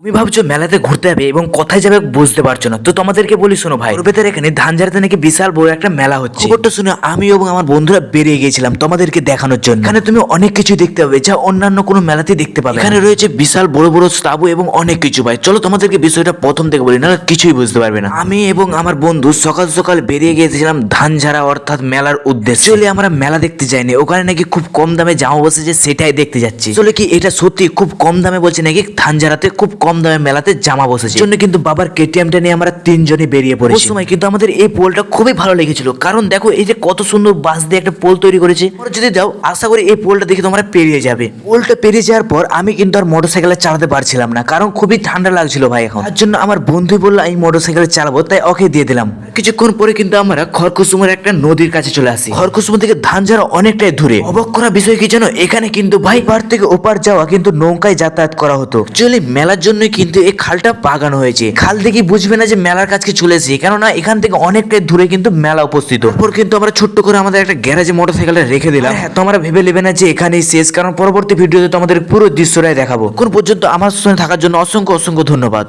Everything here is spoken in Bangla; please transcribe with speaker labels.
Speaker 1: তুমি ভাবছো মেলাতে ঘুরতে যাবে এবং কোথায় যাবে বুঝতে পারছো না, তো তোমাদেরকে বলি শোনো ভাই, ভেতরে এখানে ধানঝাড়াতে নাকি বিশাল বড় একটা মেলা হচ্ছে। খবরটা শুনে আমি এবং আমার বন্ধুরা বেরিয়ে গিয়েছিলাম তোমাদেরকে দেখানোর জন্য। এখানে তুমি অনেক কিছু দেখতে পাবে যা অন্যান্য কোনো মেলাতে দেখতে পাবে। এখানে রয়েছে বিশাল বড় বড় তাবু এবং অনেক কিছু। ভাই চলো তোমাদেরকে বিষয়টা প্রথম থেকে বলি, না কিছুই বুঝতে পারবে না। আমি এবং আমার বন্ধু সকাল সকাল বেরিয়ে গিয়েছিলাম ধানঝাড়া অর্থাৎ মেলার উদ্দেশ্যে। চলে আমরা মেলা দেখতে যাইনি, ওখানে নাকি খুব কম দামে জামা বসেছে, সেটাই দেখতে যাচ্ছি। চলে কি এটা সত্যি খুব কম দামে বলছে নাকি ধানঝাড়াতে খুব কম দামে মেলাতে জামা বসেছে। জন্য কিন্তু বাবার কেটিএমটা নিয়ে আমরা তিনজনই বেরিয়ে পড়েছি। ওই সময় কিন্তু আমাদের এই পোলটা খুবই ভালো লেগেছিল, কারণ দেখো এই যে কত সুন্দর বাঁশ দিয়ে একটা পোল তৈরি করেছে। তোমরা যদি দাও আশা করি এই পোলটা দেখে তোমরা পেরিয়ে যাবে। পোলটা পেরিয়ে যাওয়ার পর আমি কিন্তু আর মোটরসাইকেলে চালাতে পারছিলাম না, কারণ খুবই ঠান্ডা লাগছিল ভাই। এখন তার জন্য আমার বন্ধু বললো আমি মোটরসাইকেলে চালাবো, তাই ওকে দিয়ে দিলাম। কিছুক্ষণ পরে কিন্তু আমরা খড়কুসুমের একটা নদীর কাছে চলে আসি। খড়কুসুম থেকে ধানঝাড়া অনেকটাই দূরে। অবাক করা বিষয় কি জানো, এখানে কিন্তু ভাই পার থেকে ওপার যাওয়া কিন্তু নৌকায় যাতায়াত করা হতো। অ্যাকচুয়ালি মেলার জন্য কিন্তু এই খালটা বাগানো হয়েছে। খাল দেখি বুঝবে না যে মেলার কাছে চলে এসেছি, কেননা এখান থেকে অনেকটাই দূরে কিন্তু মেলা উপস্থিত। তারপর কিন্তু আমরা ছোট্ট করে আমাদের একটা গ্যারেজে মোটরসাইকেলটা রেখে দিলাম। হ্যাঁ তোমরা ভেবে নেবে না যে এখানেই শেষ, কারণ পরবর্তী ভিডিওতে তোমাদের পুরো দৃশ্যটাই দেখাবো। কোন পর্যন্ত আমার সঙ্গে থাকার জন্য অসংখ্য অসংখ্য ধন্যবাদ।